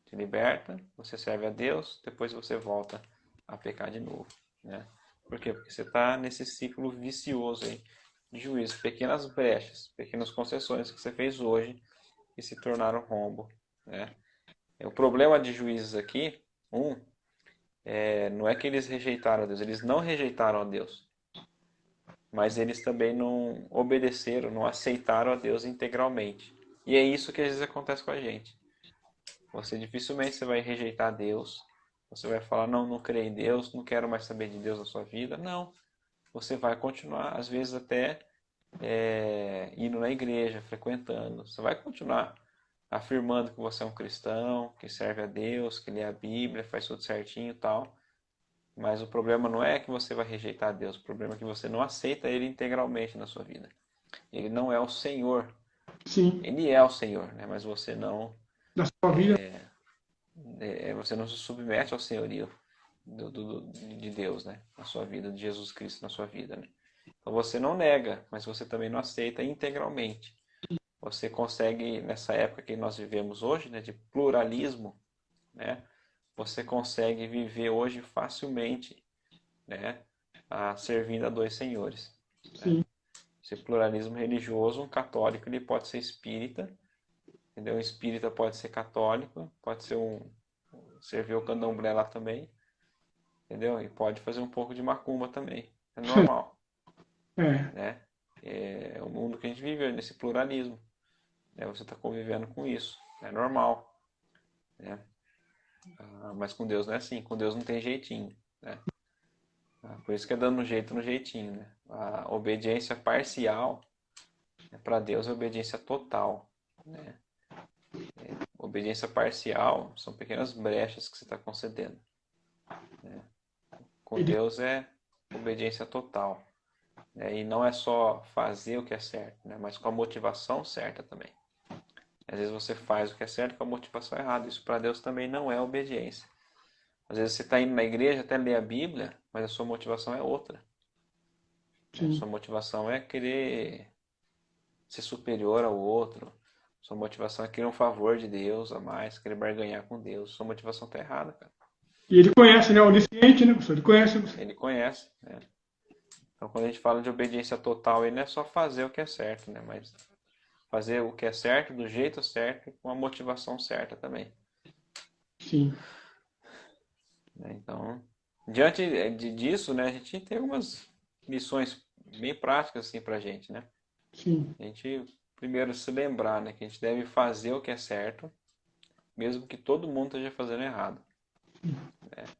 Speaker 2: Te liberta, você serve a Deus, depois você volta a pecar de novo, né? Por quê? Porque você está nesse ciclo vicioso aí de juízo. Pequenas brechas, pequenas concessões que você fez hoje e se tornaram rombo, né? O problema de juízes aqui, não é que eles rejeitaram a Deus, eles não rejeitaram a Deus, mas eles também não obedeceram, não aceitaram a Deus integralmente. E é isso que às vezes acontece com a gente. Você vai rejeitar Deus, você vai falar, não, não creio em Deus, não quero mais saber de Deus na sua vida. Não, você vai continuar, às vezes até indo na igreja, frequentando. Você vai continuar afirmando que você é um cristão, que serve a Deus, que lê a Bíblia, faz tudo certinho e tal. Mas o problema não é que você vai rejeitar Deus, o problema é que você não aceita Ele integralmente na sua vida. Ele não é o Senhor.
Speaker 1: Sim.
Speaker 2: Ele é o Senhor, né? Mas
Speaker 1: Da sua vida.
Speaker 2: você não se submete ao senhorio de Deus, né? Na sua vida, de Jesus Cristo na sua vida, né? Então você não nega, mas você também não aceita integralmente. Você consegue, nessa época que nós vivemos hoje, né, de pluralismo, né? Você consegue viver hoje facilmente, né? Servindo a dois senhores, né?
Speaker 1: Sim.
Speaker 2: Esse pluralismo religioso, um católico ele pode ser espírita, entendeu? Um espírita pode ser católico, pode ser servir o candomblé lá também, entendeu? E pode fazer um pouco de macumba também, é normal,
Speaker 1: É.
Speaker 2: né? É o mundo que a gente vive nesse pluralismo, né? Você está convivendo com isso, é normal, né? Mas com Deus não é assim, com Deus não tem jeitinho, né? Por isso que é dando um jeito no jeitinho, né? A obediência parcial, né, para Deus é obediência total, né? Obediência parcial são pequenas brechas que você está concedendo, né? Com
Speaker 1: Ele,
Speaker 2: Deus é obediência total, né? E não é só fazer o que é certo, né? Mas com a motivação certa também. Às vezes você faz o que é certo com a motivação errada. Isso para Deus também não é obediência. Às vezes você está indo na igreja até ler a Bíblia, mas a sua motivação é outra. A
Speaker 1: sim,
Speaker 2: sua motivação é querer ser superior ao outro. Sua motivação é querer um favor de Deus a mais, querer barganhar com Deus. Sua motivação está errada, cara.
Speaker 1: e ele conhece, né? Onisciente, né, professor? Ele conhece você.
Speaker 2: Ele conhece, né? Então, quando a gente fala de obediência total, ele não é só fazer o que é certo, né? Mas fazer o que é certo, do jeito certo e com a motivação certa também.
Speaker 1: Sim,
Speaker 2: Né? Então, diante disso, né, a gente tem algumas lições bem práticas assim pra gente, né?
Speaker 1: sim,
Speaker 2: A gente primeiro se lembrar, né, que a gente deve fazer o que é certo, mesmo que todo mundo esteja fazendo errado. Essa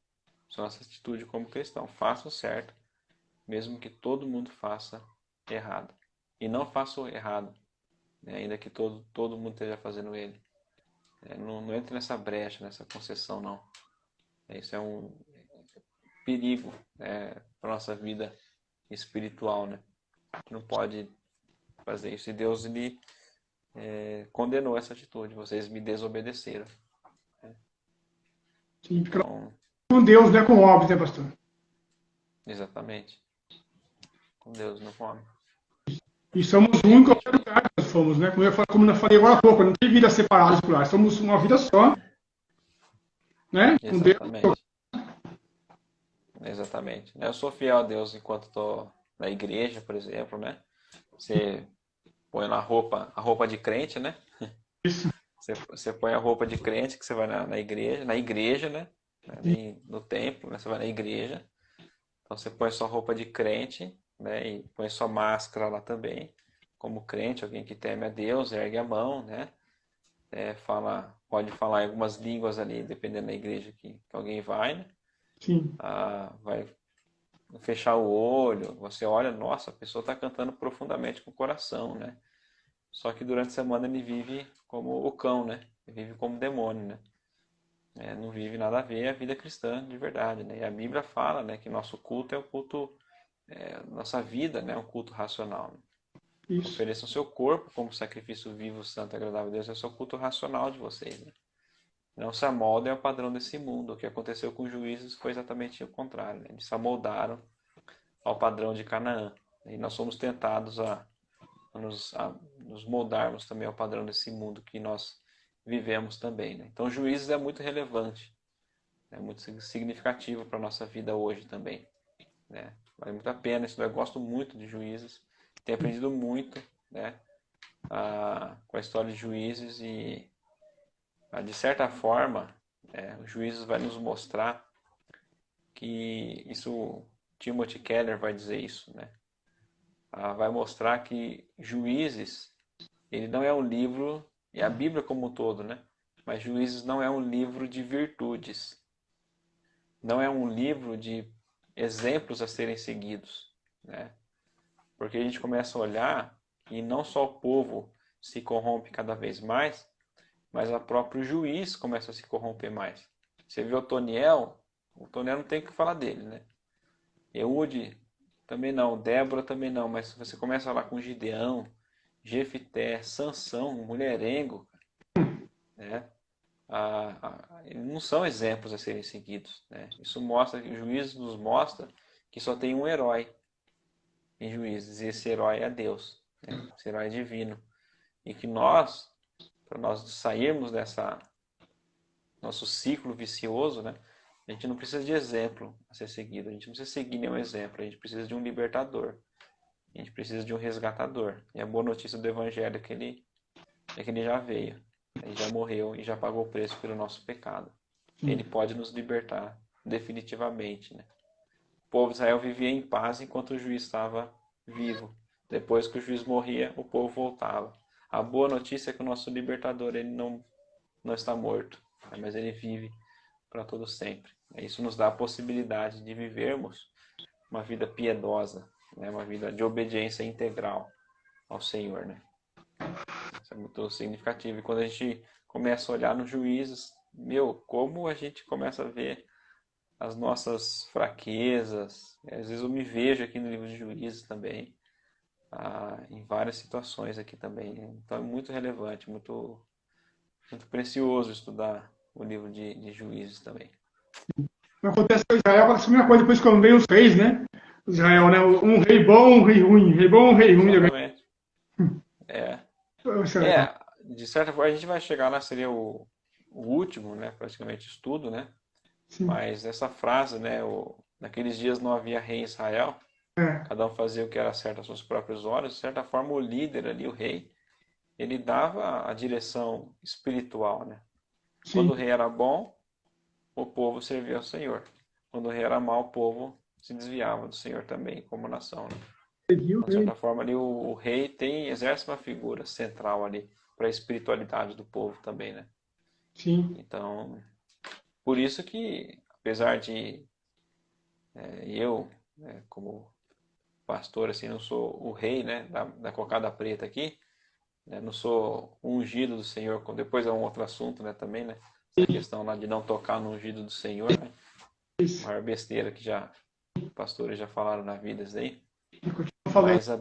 Speaker 2: é a nossa atitude como cristão. Faça o certo, mesmo que todo mundo faça errado. E não faça o errado, né, ainda que todo mundo esteja fazendo ele. Não entre nessa brecha, nessa concessão, não. Isso é um perigo, né, para a nossa vida espiritual, né? A gente não pode fazer isso. E Deus ele condenou essa atitude. Vocês me desobedeceram.
Speaker 1: sim. Fica
Speaker 2: Então,
Speaker 1: com Deus, não é com obras, né, pastor?
Speaker 2: exatamente. Com Deus não come.
Speaker 1: E somos um em qualquer lugar que nós fomos, né? Como eu falei agora há pouco, não tem vida separada por lá. Somos uma vida só, né? Com Deus.
Speaker 2: Exatamente. Exatamente. Eu sou fiel a Deus enquanto estou na igreja, por exemplo, né? Você põe lá a roupa de crente, né?
Speaker 1: Isso.
Speaker 2: Você põe a roupa de crente que você vai na igreja, né? Ali no templo, né? Você vai na igreja. Então você põe sua roupa de crente, né? E põe sua máscara lá também. Como crente, alguém que teme a Deus, ergue a mão, né? Pode falar em algumas línguas ali, dependendo da igreja que alguém vai, né?
Speaker 1: Sim,
Speaker 2: Vai fechar o olho, você olha, nossa, a pessoa está cantando profundamente com o coração, né? Só que durante a semana ele vive como o cão, né? Ele vive como demônio, né? Não vive nada a ver a vida cristã de verdade, né? E a Bíblia fala, né, que nosso culto é o culto, nossa vida, né, é um culto racional. Né?
Speaker 1: isso.
Speaker 2: Ofereçam seu corpo como sacrifício vivo, santo e agradável a Deus, é o seu culto racional de vocês, né? Não se amoldem ao padrão desse mundo. O que aconteceu com os juízes foi exatamente o contrário, né? Eles se amoldaram ao padrão de Canaã. E nós somos tentados a nos moldarmos também ao padrão desse mundo que nós vivemos também. Né? Então, Juízes é muito relevante, é muito significativo para a nossa vida hoje também. Né? Vale muito a pena, eu gosto muito de Juízes, tenho aprendido muito, né, com a história de Juízes e, de certa forma, o Juízes vai nos mostrar que isso, Timothy Keller vai dizer isso, né? Vai mostrar que Juízes, ele não é um livro, e a Bíblia como um todo, né? Mas Juízes não é um livro de virtudes. Não é um livro de exemplos a serem seguidos, né? Porque a gente começa a olhar e não só o povo se corrompe cada vez mais, mas o próprio juiz começa a se corromper mais. Você vê o Toniel não tem o que falar dele, né? Eude também não, Débora também não, mas você começa lá com Gideão, Jefité, Sansão, mulherengo, né? Eles não são exemplos a serem seguidos, né? Isso mostra que o Juízes nos mostra que só tem um herói em Juízes, e esse herói é Deus, né? Esse herói é divino. E que nós, para nós sairmos dessa nosso ciclo vicioso, né? A gente não precisa de exemplo a ser seguido, a gente não precisa seguir nenhum exemplo, a gente precisa de um libertador. A gente precisa de um resgatador. E a boa notícia do Evangelho é que ele já veio. Ele já morreu e já pagou o preço pelo nosso pecado. Ele pode nos libertar definitivamente. Né? O povo de Israel vivia em paz enquanto o juiz estava vivo. Depois que o juiz morria, o povo voltava. A boa notícia é que o nosso libertador ele não está morto, né? Mas ele vive para todo sempre. Isso nos dá a possibilidade de vivermos uma vida piedosa, né? Uma vida de obediência integral ao Senhor. Né? Isso é muito significativo. E quando a gente começa a olhar nos juízes, como a gente começa a ver as nossas fraquezas. Às vezes eu me vejo aqui no livro de Juízes também, em várias situações aqui também. Então é muito relevante, muito muito precioso estudar o livro de Juízes também.
Speaker 1: Acontece com Israel, acontece a mesma coisa depois quando vem os reis, né? Israel, né? Um rei bom, um rei ruim. Rei bom, um rei ruim.
Speaker 2: Exatamente. É.
Speaker 1: Israel.
Speaker 2: De certa forma, a gente vai chegar lá, seria o último, né, praticamente estudo, né?
Speaker 1: Sim.
Speaker 2: Mas essa frase, né, naqueles dias não havia rei em Israel,
Speaker 1: É,
Speaker 2: cada um fazia o que era certo aos seus próprios olhos, de certa forma o líder ali, o rei, ele dava a direção espiritual, né?
Speaker 1: sim.
Speaker 2: Quando o rei era bom, o povo servia ao Senhor. Quando o rei era mau, o povo se desviava do Senhor também, como nação, né?
Speaker 1: Seguiu
Speaker 2: Então, de
Speaker 1: ele.
Speaker 2: certa forma, ali o rei exerce uma figura central ali para a espiritualidade do povo também, né?
Speaker 1: Sim.
Speaker 2: Então, por isso que, apesar de eu, né, como pastor, assim, não sou o rei, né, da cocada preta aqui, né, não sou ungido do Senhor, depois é um outro assunto, né, também, né, essa questão lá de não tocar no ungido do Senhor, né, a
Speaker 1: Isso.
Speaker 2: maior besteira que pastores já falaram na vida, isso daí,
Speaker 1: E continua falando.
Speaker 2: mas a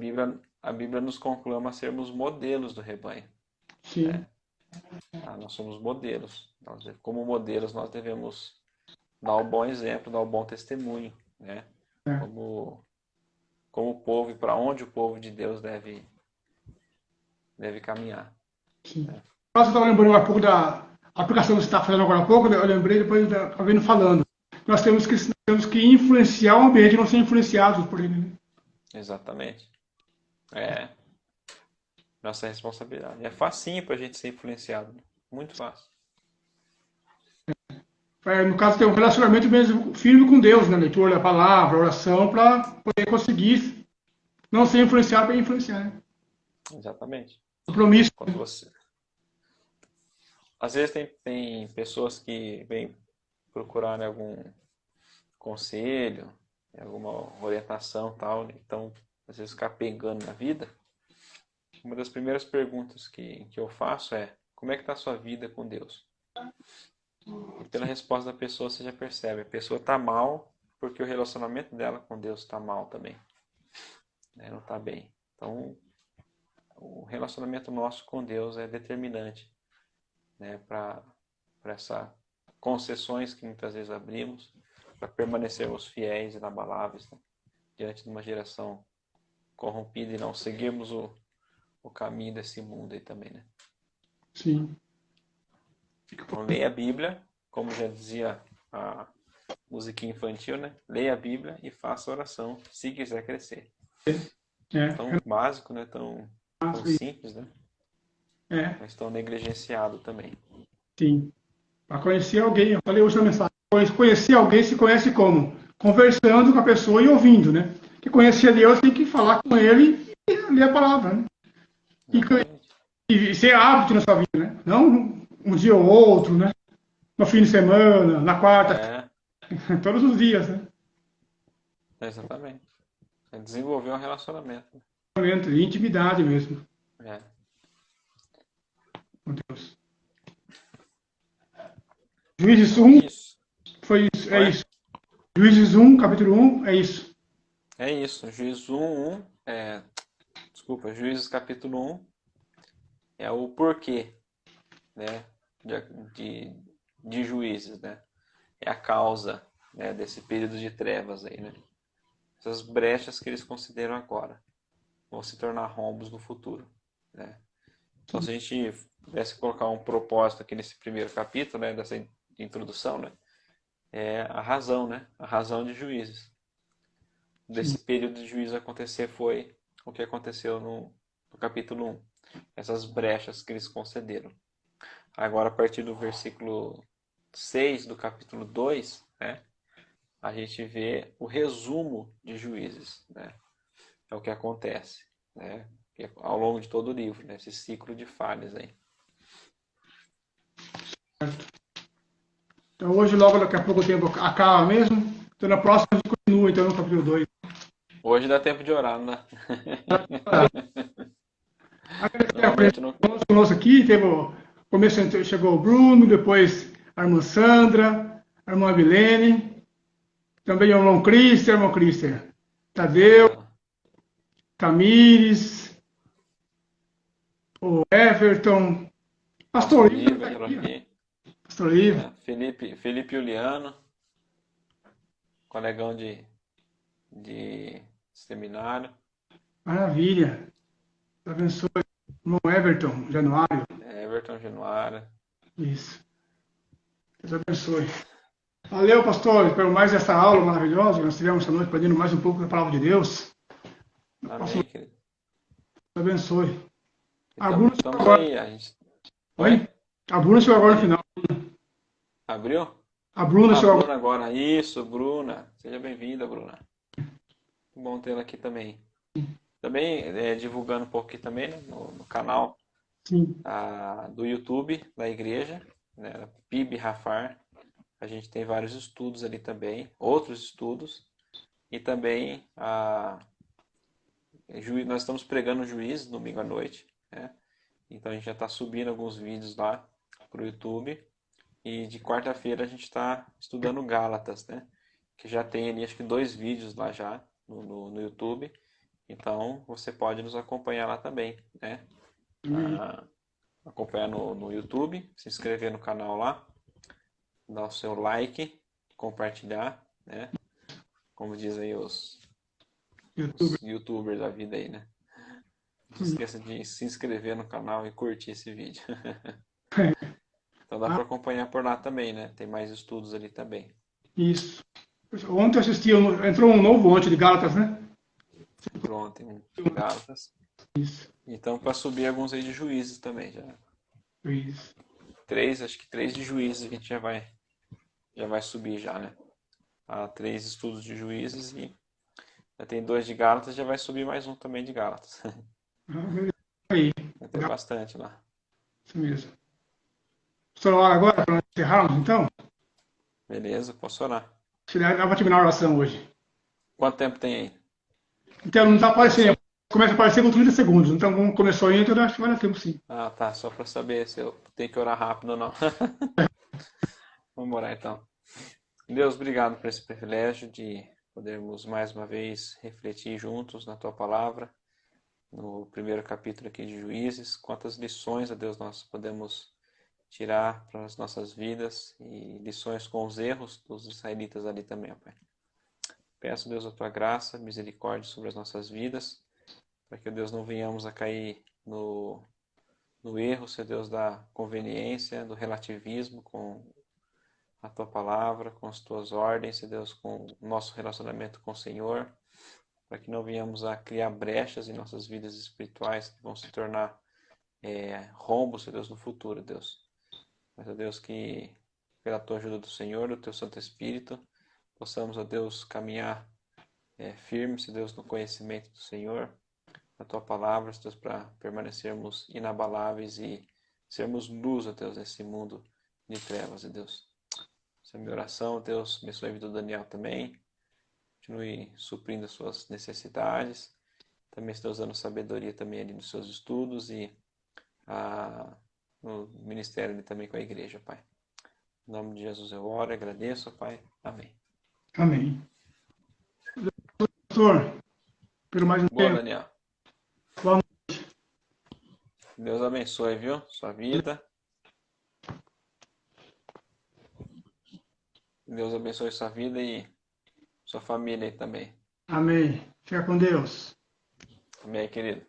Speaker 2: Bíblia nos conclama a sermos modelos do rebanho,
Speaker 1: Sim.
Speaker 2: né, nós somos modelos, como modelos nós devemos dar o bom exemplo, dar o bom testemunho, né,
Speaker 1: É,
Speaker 2: como povo e para onde o povo de Deus deve caminhar.
Speaker 1: sim.
Speaker 2: Né?
Speaker 1: Eu estava lembrando agora um pouco da aplicação que você está fazendo agora há pouco, eu lembrei depois da vendo falando. Nós temos que influenciar o ambiente, não ser influenciados por ele. Né?
Speaker 2: Exatamente. É nossa responsabilidade. É facinho para a gente ser influenciado. Né? Muito fácil.
Speaker 1: No caso, ter um relacionamento mesmo firme com Deus, né? Leitura da palavra, oração, para poder conseguir não ser influenciado para influenciar. Né?
Speaker 2: Exatamente.
Speaker 1: Compromisso.
Speaker 2: Quando você... Às vezes tem pessoas que vêm procurar, né, algum conselho, alguma orientação tal, né? Então, às vezes ficar pegando na vida. Uma das primeiras perguntas que eu faço é: como é que está a sua vida com Deus? E pela resposta da pessoa você já percebe, a pessoa está mal porque o relacionamento dela com Deus está mal também, né? Não está bem. Então, o relacionamento nosso com Deus é determinante, né, para essas concessões que muitas vezes abrimos, para permanecermos fiéis e inabaláveis, né, diante de uma geração corrompida e não seguirmos o caminho desse mundo aí também, né?
Speaker 1: Sim.
Speaker 2: Então, leia a Bíblia, como já dizia a musiquinha infantil, né? Leia a Bíblia e faça oração se quiser crescer.
Speaker 1: É,
Speaker 2: Tão básico, né? Tão simples, né?
Speaker 1: é,
Speaker 2: Mas tão negligenciado também.
Speaker 1: sim. Para conhecer alguém, eu falei hoje na mensagem, conhecer alguém se conhece como? Conversando com a pessoa e ouvindo, né? Que conhecer Deus tem que falar com ele e ler a palavra, né? E,
Speaker 2: Exatamente.
Speaker 1: e ser hábito na sua vida, né? Não um dia ou outro, né? No fim de semana, na quarta,
Speaker 2: É,
Speaker 1: todos os dias, né?
Speaker 2: exatamente. É desenvolver um relacionamento.
Speaker 1: De intimidade mesmo
Speaker 2: É.
Speaker 1: com Deus. Juízes
Speaker 2: Então é
Speaker 1: 1
Speaker 2: isso.
Speaker 1: foi isso, é
Speaker 2: Oi?
Speaker 1: isso. Juízes 1, capítulo 1, é isso.
Speaker 2: É isso. Juízes 1, desculpa, Juízes capítulo 1 é o porquê, né, de, de Juízes, né? É a causa, né, desse período de trevas aí, né? Essas brechas que eles consideram agora vão se tornar rombos no futuro, né? Então, se a gente pudesse colocar um propósito aqui nesse primeiro capítulo, né, dessa introdução, né, é a razão, né? A razão de Juízes.
Speaker 1: Sim,
Speaker 2: Desse período de juízo acontecer foi o que aconteceu no capítulo 1. Essas brechas que eles concederam. Agora, a partir do versículo 6 do capítulo 2, né, a gente vê o resumo de Juízes, né? É o que acontece, né, ao longo de todo o livro, né, esse ciclo de falhas aí.
Speaker 1: certo. Então hoje, logo daqui a pouco o tempo acaba mesmo. Então na próxima a gente continua, então, no capítulo 2.
Speaker 2: Hoje dá tempo de orar, né?
Speaker 1: Agradecer a presença
Speaker 2: Normalmente não.
Speaker 1: conosco aqui. Começo chegou o Bruno, depois a irmã Sandra, a irmã Vilene, também o irmão Cristian, Tadeu,
Speaker 2: Legal.
Speaker 1: Tamires, o Everton, Pastor
Speaker 2: Pastor
Speaker 1: Ivo
Speaker 2: Ivo
Speaker 1: tá
Speaker 2: entrou
Speaker 1: aqui, ó.
Speaker 2: aqui.
Speaker 1: Pastor Ivo.
Speaker 2: Felipe Juliano, colegão de seminário.
Speaker 1: Maravilha. Deus abençoe. Irmão Everton, Januário.
Speaker 2: Everton Januário.
Speaker 1: Isso. Deus abençoe. Valeu, pastor, por mais essa aula maravilhosa que nós tivemos essa noite, aprendendo mais um pouco da palavra de Deus. No próximo,
Speaker 2: Amém, querido.
Speaker 1: Deus abençoe. A Bruna chegou
Speaker 2: Estamos
Speaker 1: agora.
Speaker 2: aí. A gente... Oi?
Speaker 1: Oi? A Bruna chegou agora no
Speaker 2: Pode ir.
Speaker 1: final.
Speaker 2: Abriu?
Speaker 1: A Bruna
Speaker 2: Ah,
Speaker 1: chegou agora.
Speaker 2: Bruna agora. Isso, Bruna. Seja bem-vinda, Bruna. Muito bom tê-la aqui também. Também divulgando um pouco aqui também, né, no canal
Speaker 1: Sim.
Speaker 2: do YouTube da igreja, né, PIB Rafar. A gente tem vários estudos ali também, outros estudos. E também nós estamos pregando Juízes domingo à noite, né? Então a gente já está subindo alguns vídeos lá para o YouTube. E de quarta-feira a gente está estudando Gálatas, né? Que já tem ali acho que 2 vídeos lá já no YouTube. Então você pode nos acompanhar lá também, né? Acompanhar no YouTube, se inscrever no canal lá, dar o seu like, compartilhar, né? Como diz aí os
Speaker 1: YouTube.
Speaker 2: YouTubers da vida aí, né? Não esqueça de se inscrever no canal e curtir esse vídeo. Então dá
Speaker 1: Ah,
Speaker 2: para acompanhar por lá também, né? Tem mais estudos ali também.
Speaker 1: isso. Ontem eu assisti, entrou um novo ontem de Gálatas, né?
Speaker 2: Entrou ontem um de Gálatas.
Speaker 1: Isso.
Speaker 2: Então para subir alguns aí de Juízes também já.
Speaker 1: Isso.
Speaker 2: Acho que 3 de Juízes a gente já vai subir já, né? 3 estudos de Juízes e já tem 2 de Gálatas, já vai subir mais um também de Gálatas.
Speaker 1: Aí,
Speaker 2: Vai ter bastante lá.
Speaker 1: isso mesmo. Pastor, ora agora para nós encerrarmos, então?
Speaker 2: Beleza, posso orar.
Speaker 1: Dá para terminar a oração hoje.
Speaker 2: Quanto tempo tem aí?
Speaker 1: Então, não está aparecendo.
Speaker 2: Só...
Speaker 1: Começa a aparecer com 30 segundos. Então, como começou aí, então eu acho que vai dar tempo sim.
Speaker 2: Ah, tá. Só para saber se eu tenho que orar rápido ou não. Vamos orar então. Deus, obrigado por esse privilégio de podermos mais uma vez refletir juntos na Tua palavra, no primeiro capítulo aqui de Juízes. Quantas lições, ó Deus, nós podemos tirar para as nossas vidas e lições com os erros dos israelitas ali também, ó Pai. Peço, Deus, a Tua graça, misericórdia sobre as nossas vidas, para que, Deus, não venhamos a cair no erro, Senhor Deus, da conveniência, do relativismo com a Tua palavra, com as Tuas ordens, Senhor Deus, com o nosso relacionamento com o Senhor, para que não venhamos a criar brechas em nossas vidas espirituais que vão se tornar rombos, Senhor Deus, no futuro, Deus. Mas, ó Deus, que pela Tua ajuda do Senhor, do Teu Santo Espírito, possamos, ó Deus, caminhar firmes, Senhor Deus, no conhecimento do Senhor, na Tua palavra, Deus, para permanecermos inabaláveis e sermos luz, ó Deus, nesse mundo de trevas, ó Deus. Essa é a minha oração, Deus, abençoe a vida do Daniel também, continue suprindo as suas necessidades, também estou usando sabedoria também ali nos seus estudos e no ministério ali também com a igreja, Pai. Em nome de Jesus eu oro e agradeço, Pai. Amém.
Speaker 1: Amém. Pastor, pelo mais um
Speaker 2: Boa,
Speaker 1: tempo.
Speaker 2: Daniel.
Speaker 1: Boa
Speaker 2: Deus abençoe, viu? Sua vida. Deus abençoe sua vida e sua família aí também.
Speaker 1: Amém. Fica com Deus.
Speaker 2: Amém, querido.